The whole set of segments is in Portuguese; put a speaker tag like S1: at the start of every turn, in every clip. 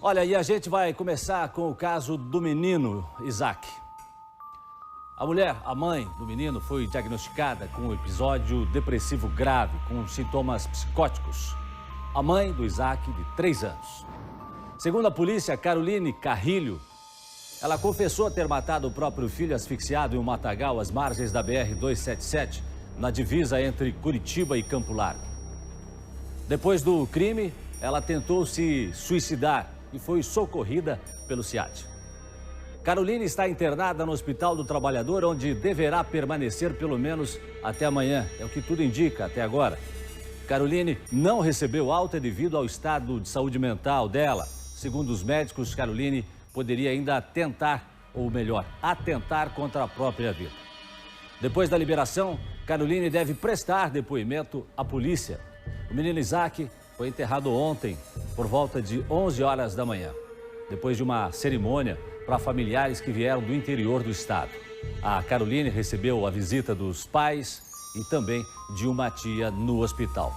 S1: Olha, e a gente vai começar com o caso do menino Isaac. A mulher, a mãe do menino, foi diagnosticada com um episódio depressivo grave, com sintomas psicóticos. A mãe do Isaac, de 3 anos. Segundo a polícia, Caroline Carrilho, ela confessou ter matado o próprio filho asfixiado em um matagal às margens da BR-277, na divisa entre Curitiba e Campo Largo. Depois do crime, ela tentou se suicidar e foi socorrida pelo SEAD. Caroline está internada no Hospital do Trabalhador, onde deverá permanecer pelo menos até amanhã. É o que tudo indica até agora. Caroline não recebeu alta devido ao estado de saúde mental dela. Segundo os médicos, Caroline poderia ainda tentar, ou melhor, atentar contra a própria vida. Depois da liberação, Caroline deve prestar depoimento à polícia. O menino Isaac foi enterrado ontem, por volta de 11 horas da manhã, depois de uma cerimônia para familiares que vieram do interior do estado. A Caroline recebeu a visita dos pais e também de uma tia no hospital.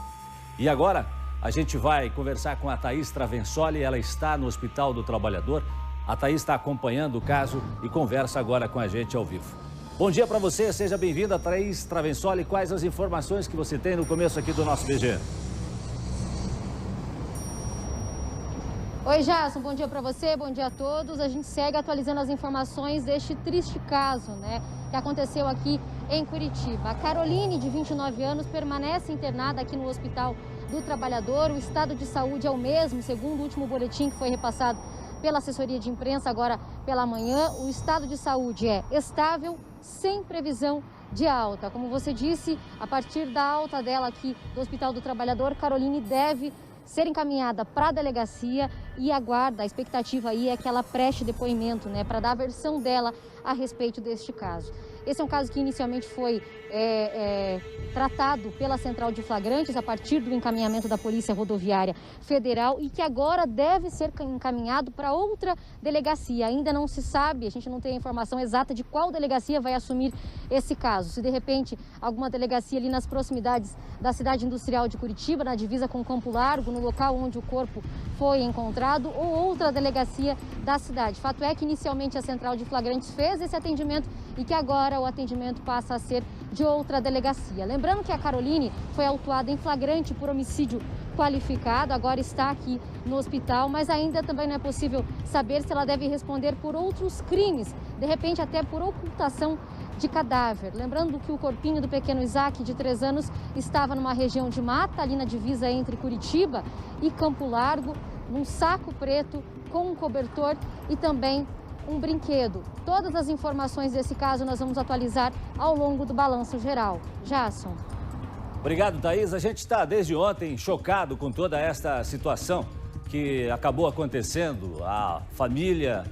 S1: E agora a gente vai conversar com a Thaís Travensoli, ela está no Hospital do Trabalhador. A Thaís está acompanhando o caso e conversa agora com a gente ao vivo. Bom dia para você, seja bem-vinda, Thaís Travensoli. Quais as informações que você tem no começo aqui do nosso BG?
S2: Oi, Jason, bom dia para você, bom dia a todos. A gente segue atualizando as informações deste triste caso, que aconteceu aqui em Curitiba. A Caroline, de 29 anos, permanece internada aqui no Hospital do Trabalhador. O estado de saúde é o mesmo, segundo o último boletim que foi repassado pela assessoria de imprensa agora pela manhã. O estado de saúde é estável, sem previsão de alta. Como você disse, a partir da alta dela aqui do Hospital do Trabalhador, Caroline deve ser encaminhada para a delegacia e aguarda, a expectativa aí é que ela preste depoimento, para dar a versão dela a respeito deste caso. Esse é um caso que inicialmente foi tratado pela Central de Flagrantes a partir do encaminhamento da Polícia Rodoviária Federal e que agora deve ser encaminhado para outra delegacia. Ainda não se sabe, a gente não tem a informação exata de qual delegacia vai assumir esse caso. Se de repente alguma delegacia ali nas proximidades da cidade industrial de Curitiba, na divisa com Campo Largo, no local onde o corpo foi encontrado, ou outra delegacia da cidade. Fato é que inicialmente a Central de Flagrantes fez esse atendimento e que agora o atendimento passa a ser de outra delegacia. Lembrando que a Caroline foi autuada em flagrante por homicídio qualificado, agora está aqui no hospital, mas ainda também não é possível saber se ela deve responder por outros crimes, de repente até por ocultação de cadáver. Lembrando que o corpinho do pequeno Isaac, de 3 anos, estava numa região de mata, ali na divisa entre Curitiba e Campo Largo, num saco preto com um cobertor e também um brinquedo. Todas as informações desse caso nós vamos atualizar ao longo do Balanço Geral. Jason.
S1: Obrigado, Thaís. A gente está desde ontem chocado com toda esta situação que acabou acontecendo. A família,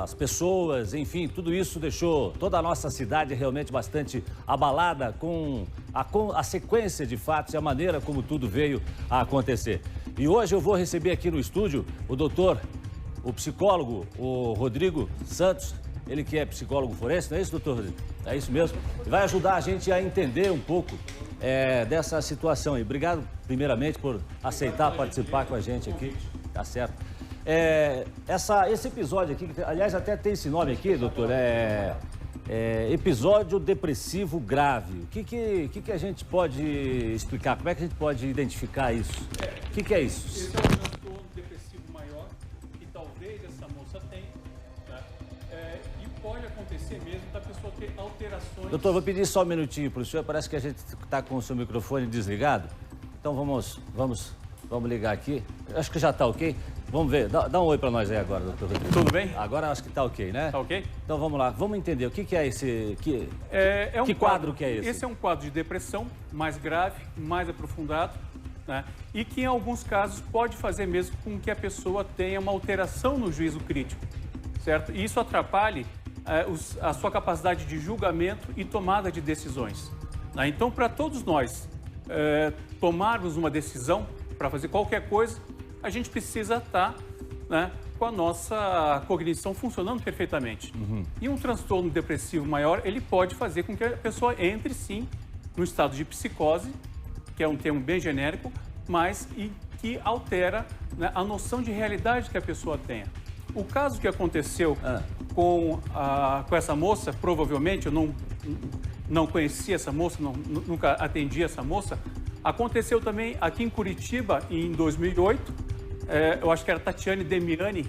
S1: as pessoas, enfim, tudo isso deixou toda a nossa cidade realmente bastante abalada com a sequência de fatos e a maneira como tudo veio a acontecer. E hoje eu vou receber aqui no estúdio o psicólogo, o Rodrigo Santos, ele que é psicólogo forense, não é isso, doutor Rodrigo? É isso mesmo? E vai ajudar a gente a entender um pouco dessa situação aí. Obrigado, primeiramente, por aceitar participar com a gente aqui, tá certo? Esse episódio aqui, aliás, até tem esse nome aqui, doutor, episódio depressivo grave. O que a gente pode explicar? Como é que a gente pode identificar isso? O que é isso?
S3: Esse é um transtorno depressivo maior que talvez essa moça tenha, e pode acontecer mesmo da pessoa ter alterações.
S1: Doutor, vou pedir só um minutinho para o senhor, parece que a gente está com o seu microfone desligado. Então vamos ligar aqui. Acho que já está ok. Vamos ver, dá um oi para nós aí agora, doutor Rodrigo.
S3: Tudo bem?
S1: Agora acho que está ok, né?
S3: Tá ok?
S1: Então vamos lá, vamos entender o que é esse... Que quadro que é esse?
S3: Esse é um quadro de depressão mais grave, mais aprofundado, e que em alguns casos pode fazer mesmo com que a pessoa tenha uma alteração no juízo crítico, certo? E isso atrapalhe a sua capacidade de julgamento e tomada de decisões. Então, para todos nós tomarmos uma decisão para fazer qualquer coisa, a gente precisa estar com a nossa cognição funcionando perfeitamente. E um transtorno depressivo maior, ele pode fazer com que a pessoa entre, sim, no estado de psicose, que é um termo bem genérico, mas que altera, né, a noção de realidade que a pessoa tenha. O caso que aconteceu com essa moça, provavelmente, eu não conhecia essa moça, nunca atendi essa moça, aconteceu também aqui em Curitiba, em 2008, eu acho que era Tatiane Demiani,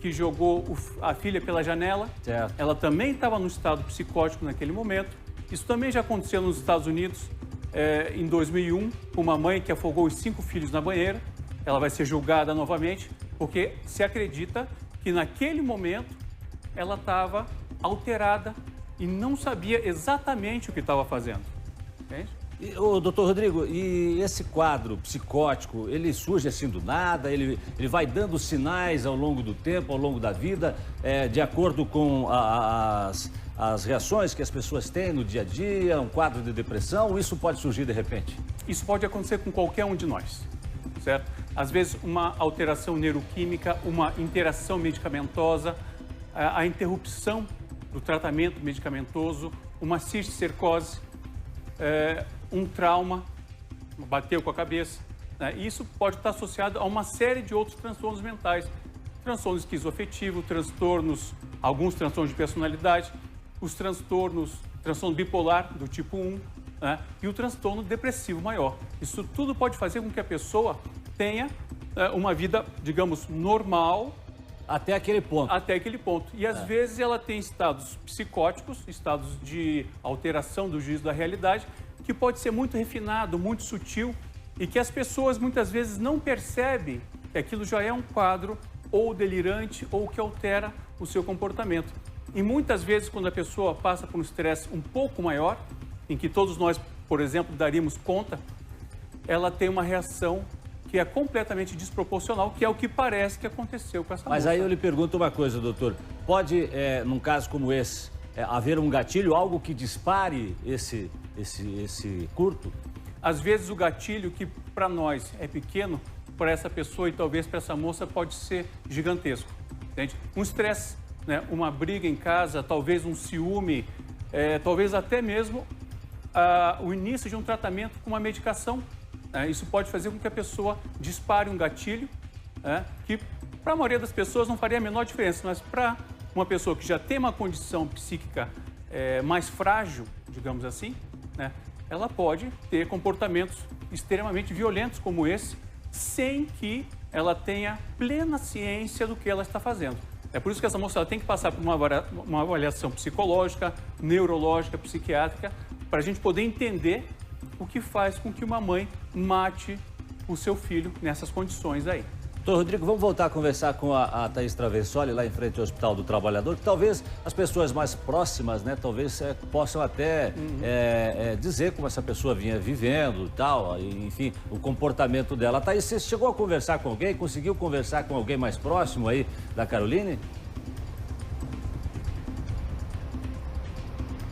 S3: que jogou a filha pela janela.
S1: Certo.
S3: Ela também estava no estado psicótico naquele momento. Isso também já aconteceu nos Estados Unidos, em 2001, com uma mãe que afogou os 5 filhos na banheira. Ela vai ser julgada novamente, porque se acredita que naquele momento ela estava alterada e não sabia exatamente o que estava fazendo. Entende?
S1: Doutor Rodrigo, e esse quadro psicótico, ele surge assim do nada, ele vai dando sinais ao longo do tempo, ao longo da vida, de acordo com as reações que as pessoas têm no dia a dia, um quadro de depressão, isso pode surgir de repente?
S3: Isso pode acontecer com qualquer um de nós, certo? Às vezes uma alteração neuroquímica, uma interação medicamentosa, a interrupção do tratamento medicamentoso, uma cisticercose, um trauma, bateu com a cabeça, né? Isso pode estar associado a uma série de outros transtornos mentais, transtorno esquizoafetivo, alguns transtornos de personalidade, os transtorno bipolar do tipo 1, né? E o transtorno depressivo maior. Isso tudo pode fazer com que a pessoa tenha uma vida, digamos, normal.
S1: Até aquele ponto.
S3: Até aquele ponto. E às vezes ela tem estados psicóticos, estados de alteração do juízo da realidade, que pode ser muito refinado, muito sutil, e que as pessoas muitas vezes não percebem que aquilo já é um quadro ou delirante ou que altera o seu comportamento. E muitas vezes, quando a pessoa passa por um estresse um pouco maior, em que todos nós, por exemplo, daríamos conta, ela tem uma reação que é completamente desproporcional, que é o que parece que aconteceu com essa moça.
S1: Mas aí eu lhe pergunto uma coisa, doutor. Pode, num caso como esse, haver um gatilho, algo que dispare esse curto?
S3: Às vezes o gatilho, que para nós é pequeno, para essa pessoa e talvez para essa moça pode ser gigantesco. Entende? Um estresse, né? Uma briga em casa, talvez um ciúme, talvez até mesmo o início de um tratamento com uma medicação. Isso pode fazer com que a pessoa dispare um gatilho, que para a maioria das pessoas não faria a menor diferença, mas para uma pessoa que já tem uma condição psíquica mais frágil, digamos assim, né, ela pode ter comportamentos extremamente violentos como esse, sem que ela tenha plena ciência do que ela está fazendo. É por isso que essa moça ela tem que passar por uma avaliação psicológica, neurológica, psiquiátrica, para a gente poder entender o que faz com que uma mãe mate o seu filho nessas condições aí.
S1: Doutor Rodrigo, vamos voltar a conversar com a Thaís Traversoli, lá em frente ao Hospital do Trabalhador, que talvez as pessoas mais próximas, né, talvez possam até dizer como essa pessoa vinha vivendo e tal, enfim, o comportamento dela. Thaís, você chegou a conversar com alguém? Conseguiu conversar com alguém mais próximo aí da Caroline?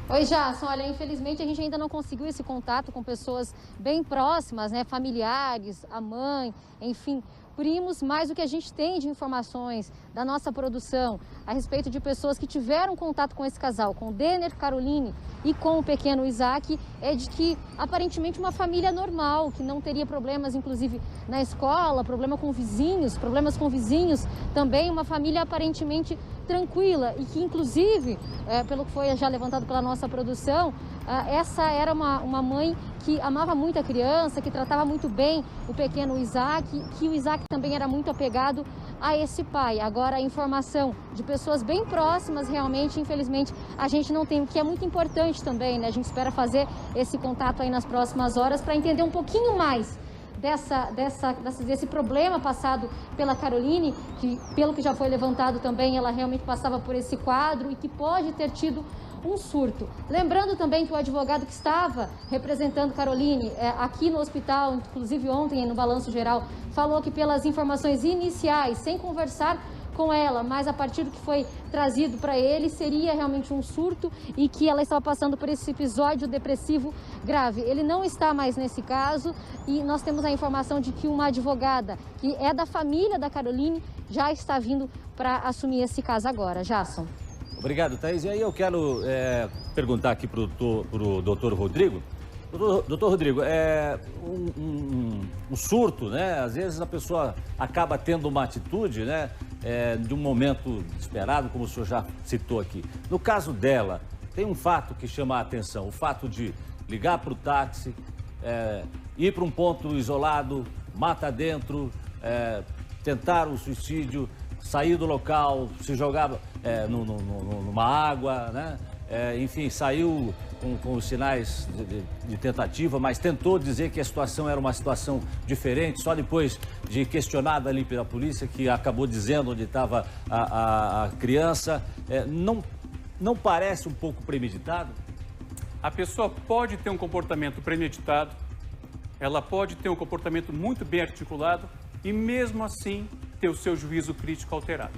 S2: Oi, Jason. Olha, infelizmente a gente ainda não conseguiu esse contato com pessoas bem próximas, né? Familiares, a mãe, enfim, primos, mas o que a gente tem de informações da nossa produção a respeito de pessoas que tiveram contato com esse casal, com Denner, Caroline e com o pequeno Isaac, é de que aparentemente uma família normal, que não teria problemas, inclusive na escola, problemas com vizinhos, também uma família aparentemente tranquila e que, inclusive, pelo que foi já levantado pela nossa produção, essa era uma mãe que amava muito a criança, que tratava muito bem o pequeno Isaac, que o Isaac também era muito apegado a esse pai. Agora, a informação de pessoas bem próximas, realmente, infelizmente, a gente não tem, o que é muito importante também, né? A gente espera fazer esse contato aí nas próximas horas para entender um pouquinho mais desse problema passado pela Caroline, que, pelo que já foi levantado também, ela realmente passava por esse quadro e que pode ter tido um surto. Lembrando também que o advogado que estava representando Caroline aqui no hospital, inclusive ontem no Balanço Geral, falou que pelas informações iniciais, sem conversar com ela, mas a partir do que foi trazido para ele, seria realmente um surto e que ela estava passando por esse episódio depressivo grave. Ele não está mais nesse caso e nós temos a informação de que uma advogada que é da família da Caroline já está vindo para assumir esse caso agora. Jason.
S1: Obrigado, Thaís. E aí eu quero perguntar aqui para o doutor Rodrigo, Doutor Rodrigo, um surto, né? Às vezes a pessoa acaba tendo uma atitude, né? De um momento esperado, como o senhor já citou aqui. No caso dela, tem um fato que chama a atenção, o fato de ligar para o táxi, ir para um ponto isolado, mata dentro, tentar o suicídio, sair do local, se jogar numa água, né? Enfim, saiu com os sinais de tentativa, mas tentou dizer que a situação era uma situação diferente, só depois de questionada ali pela polícia, que acabou dizendo onde estava a criança. Não parece um pouco premeditado?
S3: A pessoa pode ter um comportamento premeditado, ela pode ter um comportamento muito bem articulado e mesmo assim ter o seu juízo crítico alterado.